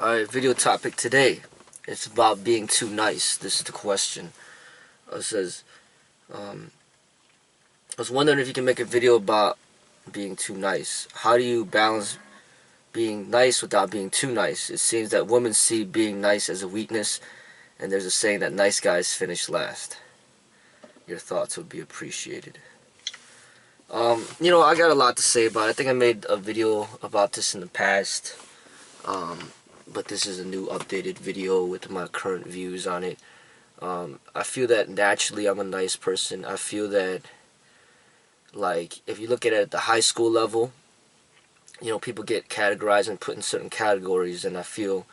Alright, video topic today. It's about being too nice. This is the question. It says, I was wondering if you can make a video about being too nice. How do you balance being nice without being too nice? It seems that women see being nice as a weakness, and there's a saying that nice guys finish last. Your thoughts would be appreciated. I got a lot to say about it. I think I made a video about this in the past. But this is a new updated video with my current views on it. I feel that naturally I'm a nice person. I feel that, like, if you look at it at the high school level, people get categorized and put in certain categories, and I feel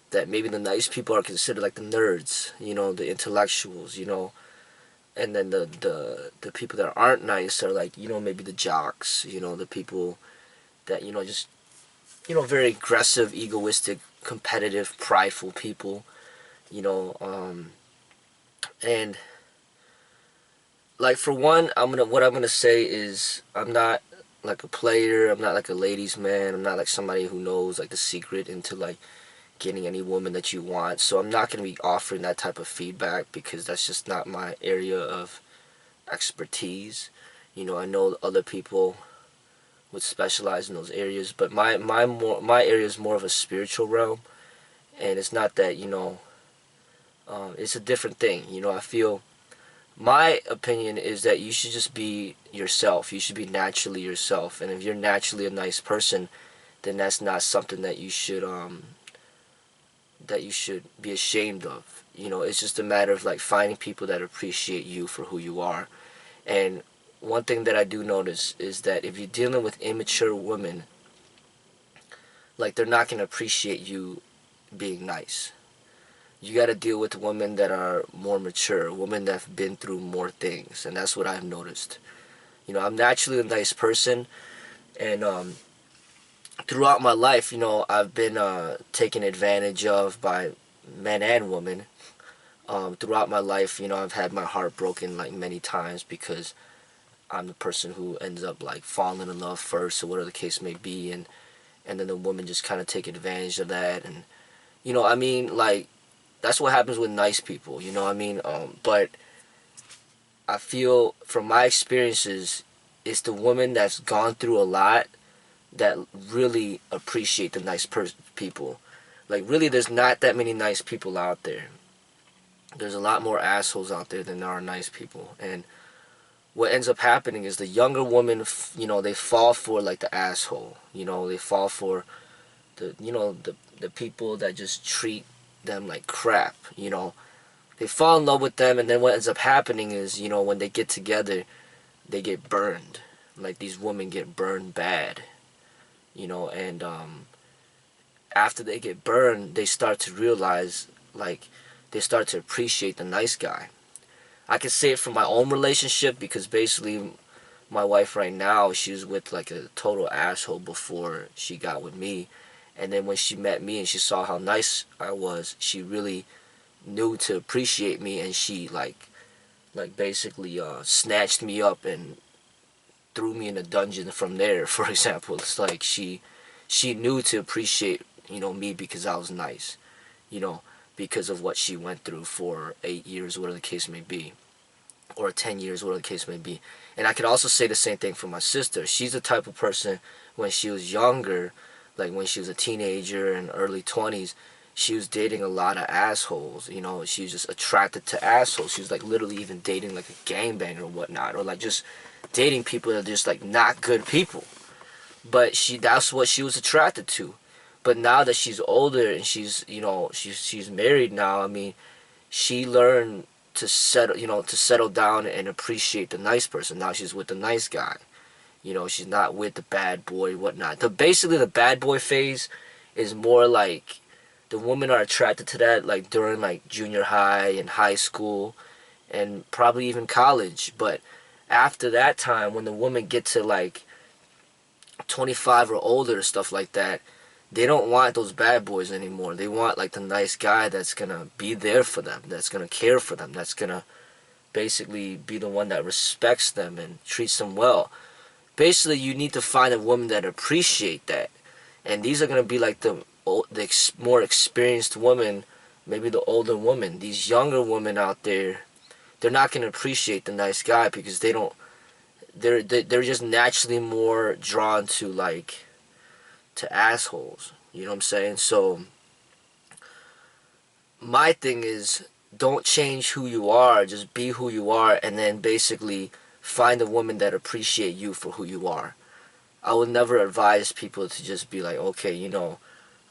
that maybe the nice people are considered like the nerds, the intellectuals, and then the people that aren't nice are like, maybe the jocks, the people that, just, very aggressive, egoistic, competitive, prideful people, and like, for one, what I'm gonna say is I'm not like a player, I'm not like a ladies man, I'm not like somebody who knows like the secret into like getting any woman that you want. So I'm not gonna be offering that type of feedback because that's just not my area of expertise. I know other people would specialize in those areas, but my area is more of a spiritual realm, and it's not that, it's a different thing. I feel, my opinion is that you should just be yourself. You should be naturally yourself, and if you're naturally a nice person, then that's not something that you should be ashamed of. It's just a matter of like finding people that appreciate you for who you are. And one thing that I do notice is that if you're dealing with immature women, like, they're not going to appreciate you being nice. You got to deal with women that are more mature, women that have been through more things, and that's what I've noticed. I'm naturally a nice person, and throughout my life, I've been taken advantage of by men and women. Throughout my life, I've had my heart broken like many times because I'm the person who ends up like falling in love first, or whatever the case may be, and then the women just kind of take advantage of that, and like, that's what happens with nice people, but I feel from my experiences, it's the women that's gone through a lot that really appreciate the nice people. Like, really, there's not that many nice people out there. There's a lot more assholes out there than there are nice people, and what ends up happening is the younger women, they fall for like the asshole. They fall for the people that just treat them like crap. They fall in love with them, and then what ends up happening is, when they get together, they get burned. Like, these women get burned bad. And after they get burned, they start to realize, like, they start to appreciate the nice guy. I can say it from my own relationship, because basically my wife right now, she was with like a total asshole before she got with me, and then when she met me and she saw how nice I was, she really knew to appreciate me, and she like basically snatched me up and threw me in a dungeon from there. For example, it's like she knew to appreciate me because I was nice, because of what she went through for 8 years, whatever the case may be, or 10 years, whatever the case may be. And I could also say the same thing for my sister. She's the type of person, when she was younger, like when she was a teenager and early 20s, she was dating a lot of assholes. She was just attracted to assholes. She was like literally even dating like a gangbanger or whatnot, or like just dating people that are just like not good people. But that's what she was attracted to. But now that she's older and she's she's married now, I mean, she learned to settle down and appreciate the nice person. Now she's with the nice guy. She's not with the bad boy, whatnot. Basically the bad boy phase is more like the women are attracted to that like during like junior high and high school and probably even college. But after that time, when the women get to like 25 or older, stuff like that, they don't want those bad boys anymore. They want like the nice guy that's gonna be there for them, that's gonna care for them, that's gonna basically be the one that respects them and treats them well. Basically, you need to find a woman that appreciate that. And these are gonna be like the more experienced women, maybe the older women, these younger women out there, they're not going to appreciate the nice guy because they don't, they're just naturally more drawn to like to assholes. You know what I'm saying? So my thing is, don't change who you are, just be who you are, and then basically find a woman that appreciate you for who you are. I would never advise people to just be like, okay,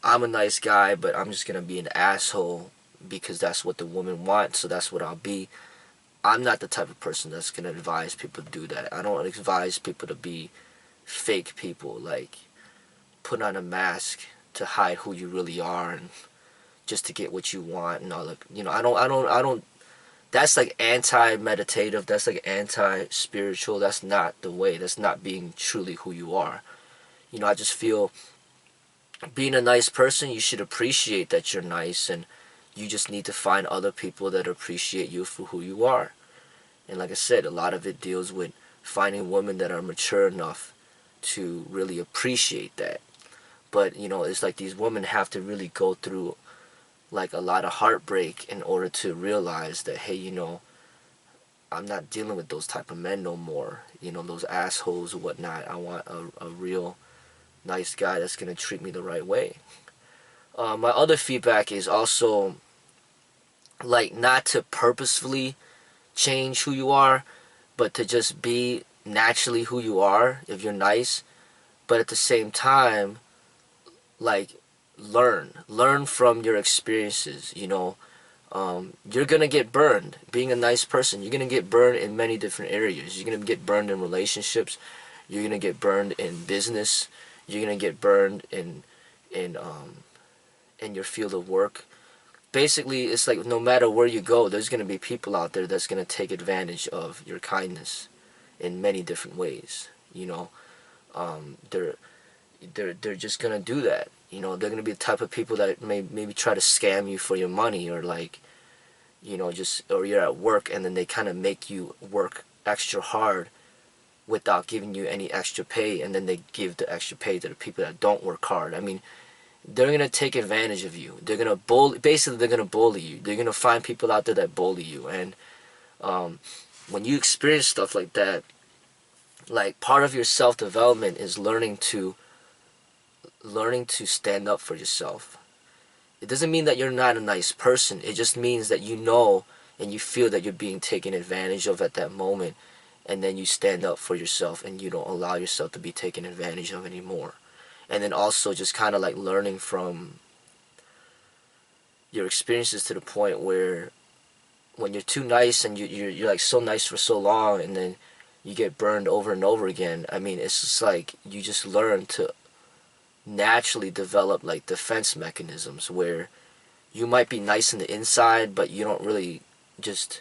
I'm a nice guy, but I'm just gonna be an asshole because that's what the woman wants, so that's what I'll be. I'm not the type of person that's gonna advise people to do that. I don't advise people to be fake people, like put on a mask to hide who you really are and just to get what you want and all that. I don't. That's like anti-meditative. That's like anti-spiritual. That's not the way. That's not being truly who you are. I just feel being a nice person, you should appreciate that you're nice, and you just need to find other people that appreciate you for who you are. And like I said, a lot of it deals with finding women that are mature enough to really appreciate that. But it's like these women have to really go through like a lot of heartbreak in order to realize that, hey, I'm not dealing with those type of men no more. Those assholes or whatnot. I want a real nice guy that's gonna treat me the right way. My other feedback is also like not to purposefully change who you are, but to just be naturally who you are if you're nice. But at the same time, like learn from your experiences. You're gonna get burned being a nice person. You're gonna get burned in many different areas. You're gonna get burned in relationships. You're gonna get burned in business. You're gonna get burned in in your field of work. Basically, it's like no matter where you go, there's gonna be people out there that's gonna take advantage of your kindness in many different ways. They're they're just gonna do that. They're gonna be the type of people that maybe try to scam you for your money, or like, just, or you're at work and then they kind of make you work extra hard without giving you any extra pay, and then they give the extra pay to the people that don't work hard. I mean, they're gonna take advantage of you. They're gonna basically they're gonna bully you. They're gonna find people out there that bully you, and when you experience stuff like that, like part of your self development is learning to stand up for yourself. It doesn't mean that you're not a nice person. It just means that and you feel that you're being taken advantage of at that moment, and then you stand up for yourself and you don't allow yourself to be taken advantage of anymore. And then also just kind of like learning from your experiences to the point where when you're too nice and you're like so nice for so long, and then you get burned over and over again. I mean, it's just like you just learn to naturally develop like defense mechanisms where you might be nice in the inside, but you don't really just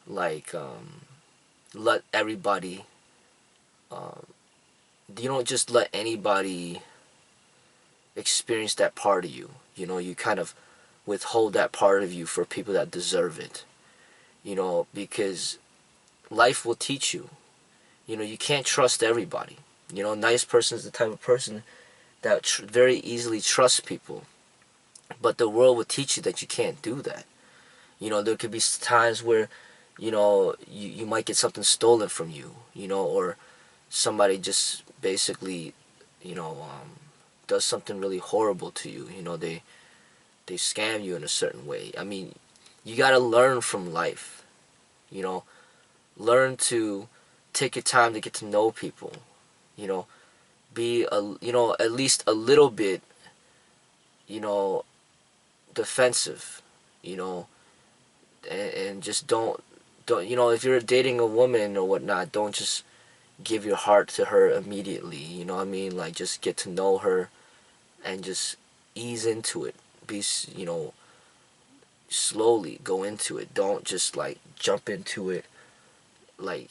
like let everybody you don't just let anybody experience that part of you. You kind of withhold that part of you for people that deserve it. Because life will teach you. You can't trust everybody. A nice person is the type of person that very easily trusts people. But the world will teach you that you can't do that. There could be times where, you might get something stolen from you, or somebody just basically, does something really horrible to you. They scam you in a certain way. I mean, you gotta learn from life. Learn to take your time to get to know people. Be at least a little bit, defensive. And just don't if you're dating a woman or whatnot, don't just give your heart to her immediately. What I mean? Like, just get to know her and just ease into it. Be slowly go into it. Don't just like jump into it like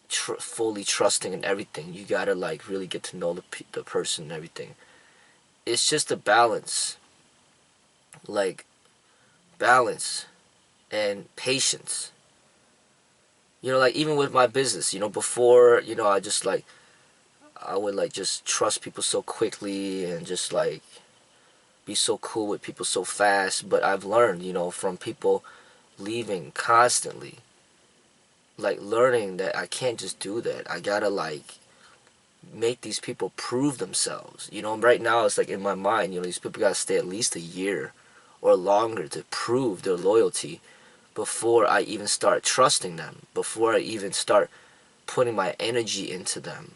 fully trusting and everything. You gotta like really get to know the person and everything. It's just a balance, like balance and patience. Like even with my business, before, I would like just trust people so quickly and just like be so cool with people so fast. But I've learned, you know, from people leaving constantly, like learning that I can't just do that. I gotta like make these people prove themselves. You know, right now it's like in my mind, you know, these people gotta stay at least a year or longer to prove their loyalty before I even start trusting them, before I even start putting my energy into them.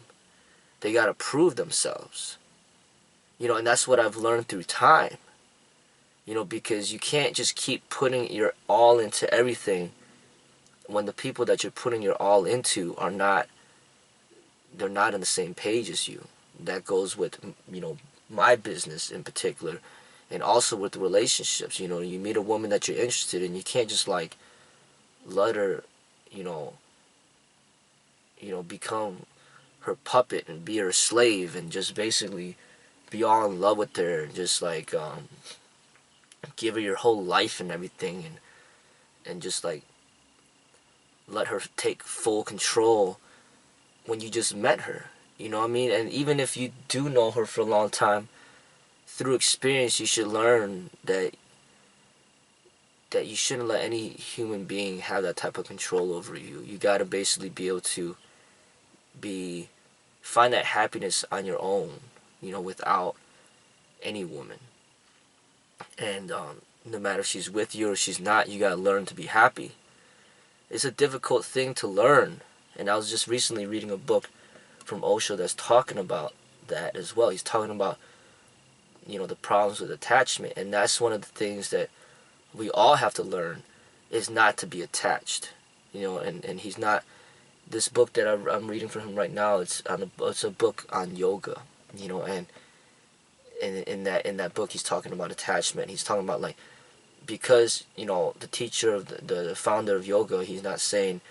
They gotta prove themselves. You know, and that's what I've learned through time. You know, because you can't just keep putting your all into everything when the people that you're putting your all into are not, they're not on the same page as you. That goes with, you know, my business in particular, and also with the relationships. You know, you meet a woman that you're interested in, you can't just like let her, you know, become her puppet and be her slave and just basically be all in love with her and just like give her your whole life and everything, and just like let her take full control when you just met her. You know what I mean? And even if you do know her for a long time, through experience you should learn that you shouldn't let any human being have that type of control over you. You gotta basically be able to be find that happiness on your own, you know, without any woman. And no matter if she's with you or she's not, you gotta learn to be happy. It's a difficult thing to learn, and I was just recently reading a book from Osho that's talking about that as well. He's talking about, you know, the problems with attachment, and that's one of the things that we all have to learn is not to be attached. You know, and he's not. This book that I'm reading from him right now, it's a book on yoga. You know, and in that book he's talking about attachment. He's talking about like, because you know the teacher of the founder of yoga, he's not saying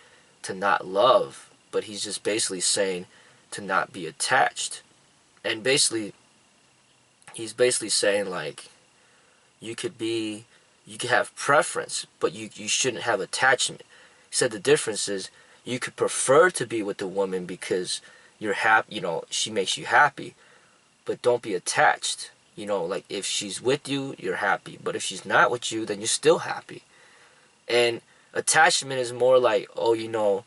to not love, but he's just basically saying to not be attached. And basically he's basically saying like you could have preference, but you shouldn't have attachment. He said the difference is you could prefer to be with the woman because you're happy, you know, she makes you happy, but don't be attached. You know, like if she's with you, you're happy, but if she's not with you, then you're still happy. And attachment is more like, oh, you know,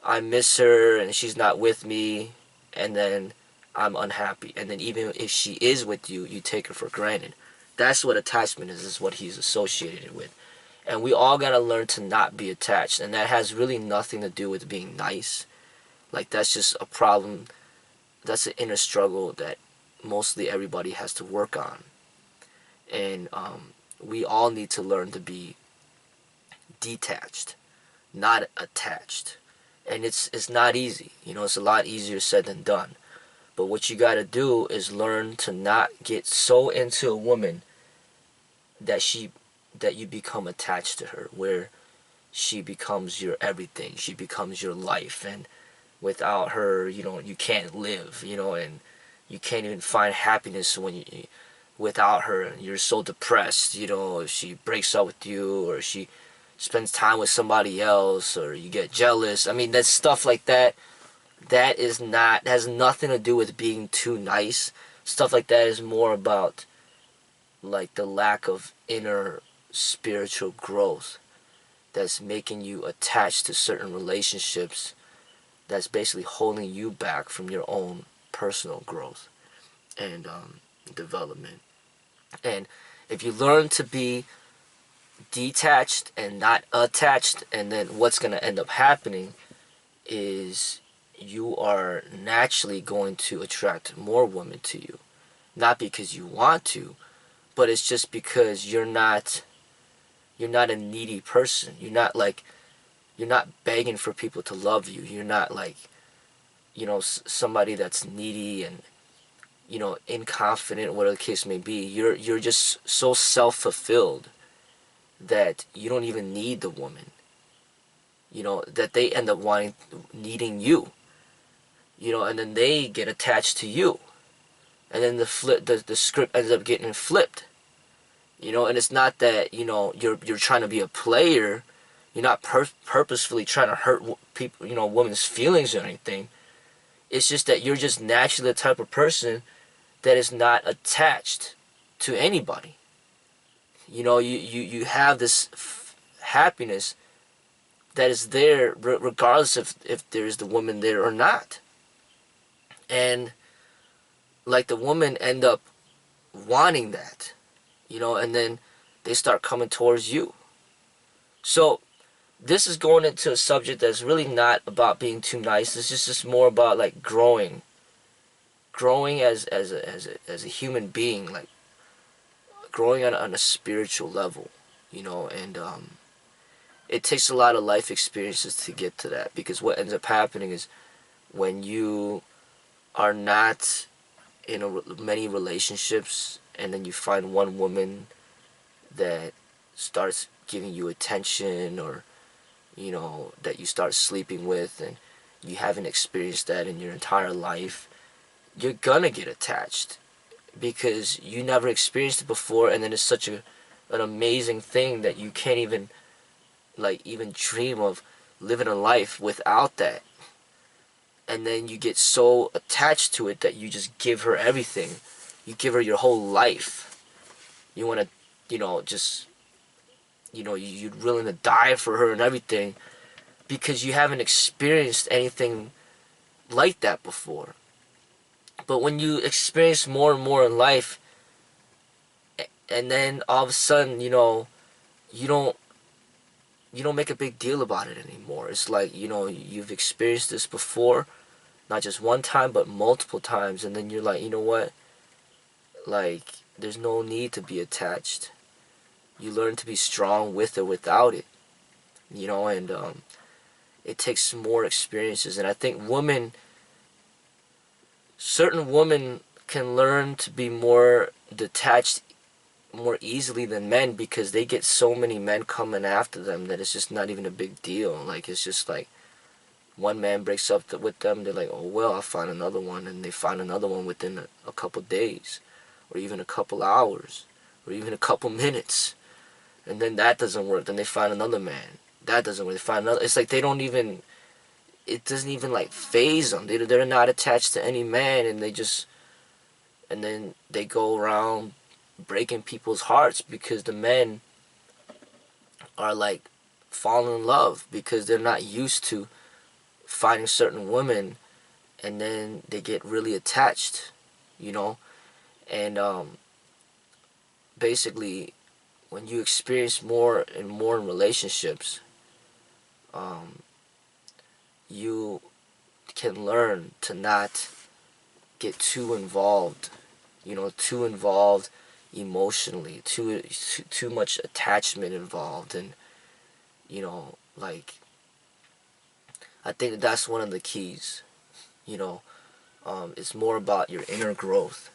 I miss her and she's not with me, and then I'm unhappy. And then even if she is with you, you take her for granted. That's what attachment is what he's associated with. And we all gotta learn to not be attached. And that has really nothing to do with being nice. Like that's just a problem. That's an inner struggle that mostly everybody has to work on. And we all need to learn to be detached, not attached. And it's not easy. You know, it's a lot easier said than done. But what you got to do is learn to not get so into a woman that you become attached to her, where she becomes your everything. She becomes your life, and without her, you know, you can't live, you know, and you can't even find happiness when you without her, and you're so depressed, you know, if she breaks up with you or she spends time with somebody else or you get jealous. I mean, that's stuff like that. That has nothing to do with being too nice. Stuff like that is more about like the lack of inner spiritual growth that's making you attached to certain relationships, that's basically holding you back from your own personal growth and development. And if you learn to be detached and not attached, and then what's going to end up happening is you are naturally going to attract more women to you. Not because you want to, but it's just because you're not a needy person. You're not begging for people to love you. You're not like, you know, somebody that's needy and, you know, inconfident, whatever the case may be. You're just so self-fulfilled that you don't even need the woman. You know, that they end up needing you. You know, and then they get attached to you. And then the script ends up getting flipped. You know, and it's not that, you know, you're trying to be a player. You're not purposefully trying to hurt people, you know, women's feelings or anything. It's just that you're just naturally the type of person that is not attached to anybody. You know, you have this happiness that is there regardless if there's the woman there or not. And like the women end up wanting that, you know, and then they start coming towards you. So this is going into a subject that's really not about being too nice. It's just more about like growing as a human being, like growing on a spiritual level, you know. And it takes a lot of life experiences to get to that, because what ends up happening is when you are not in many relationships, and then you find one woman that starts giving you attention, or you know, that you start sleeping with, and you haven't experienced that in your entire life, you're gonna get attached because you never experienced it before. And then it's such an amazing thing that you can't even even dream of living a life without that. And then you get so attached to it that you just give her everything. You give her your whole life. You want to, you know, just, you know, you're willing to die for her and everything, because you haven't experienced anything like that before. But when you experience more and more in life, and then all of a sudden, you know, you don't make a big deal about it anymore. It's like, you know, you've experienced this before, not just one time, but multiple times. And then you're like, you know what? Like, there's no need to be attached. You learn to be strong with or without it, you know. And it takes more experiences. And I think certain women can learn to be more detached more easily than men, because they get so many men coming after them that it's just not even a big deal. Like, it's just like one man breaks up with them, they're like, oh well, I'll find another one. And they find another one within a couple days, or even a couple hours, or even a couple minutes. And then that doesn't work, then they find another man. That doesn't work, they find another. It's like they don't even, it doesn't even like phase them. They're not attached to any man, and then they go around breaking people's hearts, because the men are like falling in love because they're not used to finding certain women, and then they get really attached, you know. And basically, when you experience more and more in relationships, you can learn to not get too involved, you know, too involved emotionally, too much attachment involved. And you know, like, I think that's one of the keys, you know. It's more about your inner growth.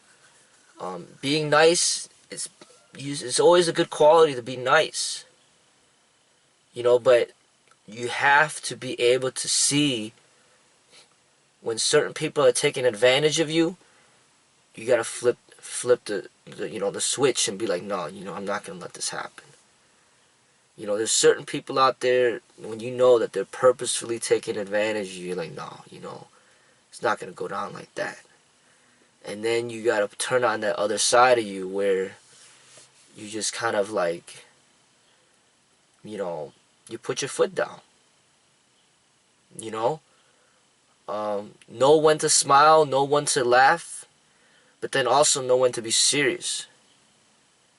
Being nice is, it's always a good quality to be nice, you know, but you have to be able to see when certain people are taking advantage of you. You gotta flip the you know, the switch, and be like, no, you know, I'm not gonna let this happen. You know, there's certain people out there, when you know that they're purposefully taking advantage of you, you're like, no, you know, it's not gonna go down like that. And then you gotta turn on that other side of you, where you just kind of like, you know, you put your foot down. You know, know when to smile, know when to laugh, but then also know when to be serious,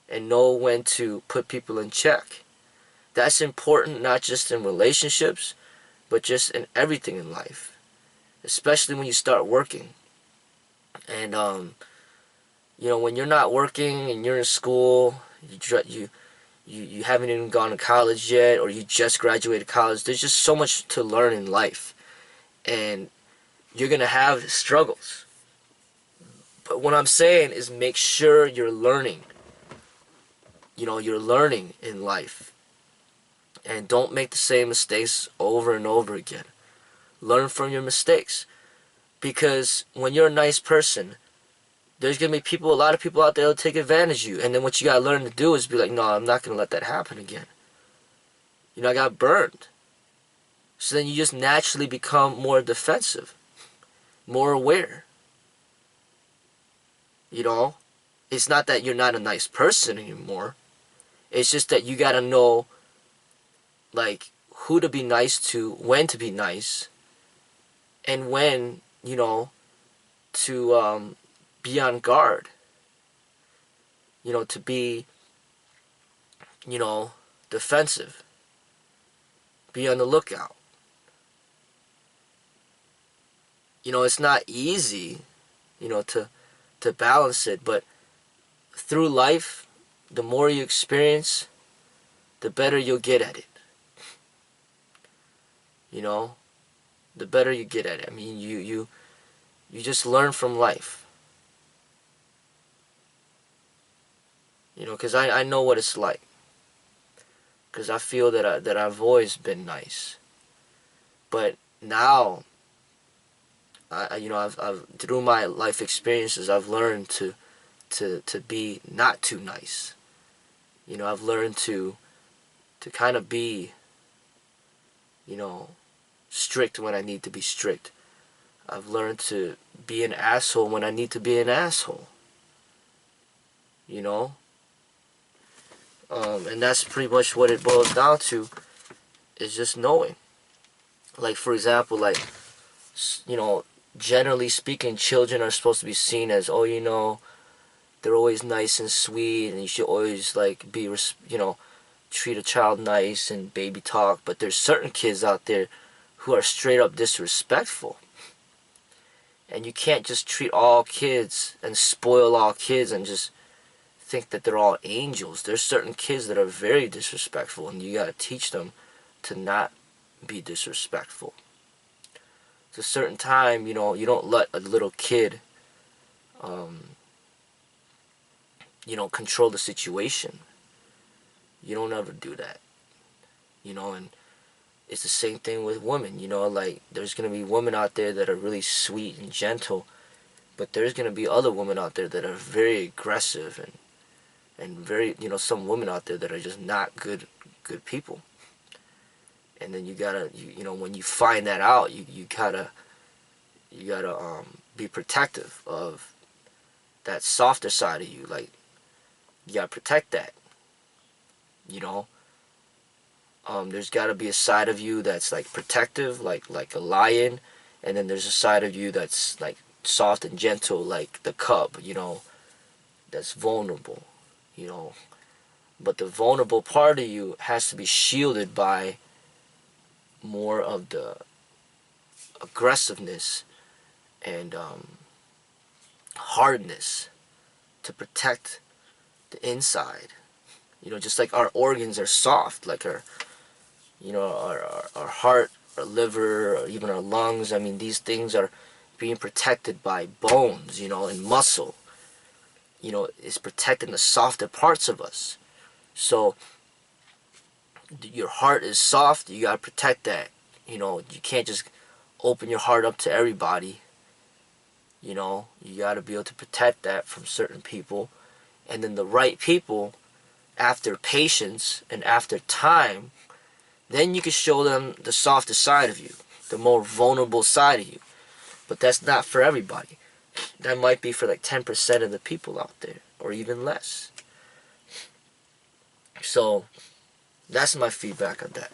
and know when to put people in check. That's important, not just in relationships, but just in everything in life, especially when you start working. And you know, when you're not working and you're in school, you haven't even gone to college yet, or you just graduated college, there's just so much to learn in life, and you're gonna have struggles. But what I'm saying is, make sure you're learning. You know, you're learning in life, and don't make the same mistakes over and over again. Learn from your mistakes, because when you're a nice person, there's gonna be a lot of people out there that'll take advantage of you. And then what you gotta learn to do is be like, no, I'm not gonna let that happen again. You know, I got burned. So then you just naturally become more defensive, more aware. You know, It's not that you're not a nice person anymore. It's just that you gotta know, like, who to be nice to, when to be nice, and when, to be on guard. To be, you know, defensive. Be on the lookout. It's not easy, to balance it, but through life, the more you experience, the better you'll get at it. The better you get at it. I mean, you just learn from life. Because I know what it's like. Because I feel that I've always been nice. But now, I've through my life experiences, I've learned to be not too nice. I've learned to kind of be, strict when I need to be strict. I've learned to be an asshole when I need to be an asshole. You know? And that's pretty much what it boils down to, is just knowing. Like, for example, like, generally speaking, children are supposed to be seen as, they're always nice and sweet, and you should always, like, be, treat a child nice and baby talk. But there's certain kids out there who are straight up disrespectful. And you can't just treat all kids and spoil all kids and just think that they're all angels. There's certain kids that are very disrespectful, and you gotta teach them to not be disrespectful. At a certain time, you don't let a little kid, control the situation. You don't ever do that. And it's the same thing with women. Like, there's gonna be women out there that are really sweet and gentle, but there's gonna be other women out there that are very aggressive and very, some women out there that are just not good people. And then you gotta, when you find that out, you gotta be protective of that softer side of you. Like, you gotta protect that. There's gotta be a side of you that's like protective, like a lion, and then there's a side of you that's like soft and gentle, like the cub. That's vulnerable. But the vulnerable part of you has to be shielded by more of the aggressiveness and hardness to protect the inside. Just like our organs are soft, like our heart, our liver, or even our lungs. I mean, these things are being protected by bones, and muscle. It's protecting the softer parts of us. So your heart is soft, you gotta protect that. You can't just open your heart up to everybody. You gotta be able to protect that from certain people. And then the right people, after patience and after time, then you can show them the softer side of you, the more vulnerable side of you. But that's not for everybody. That might be for like 10% of the people out there, or even less. So that's my feedback on that.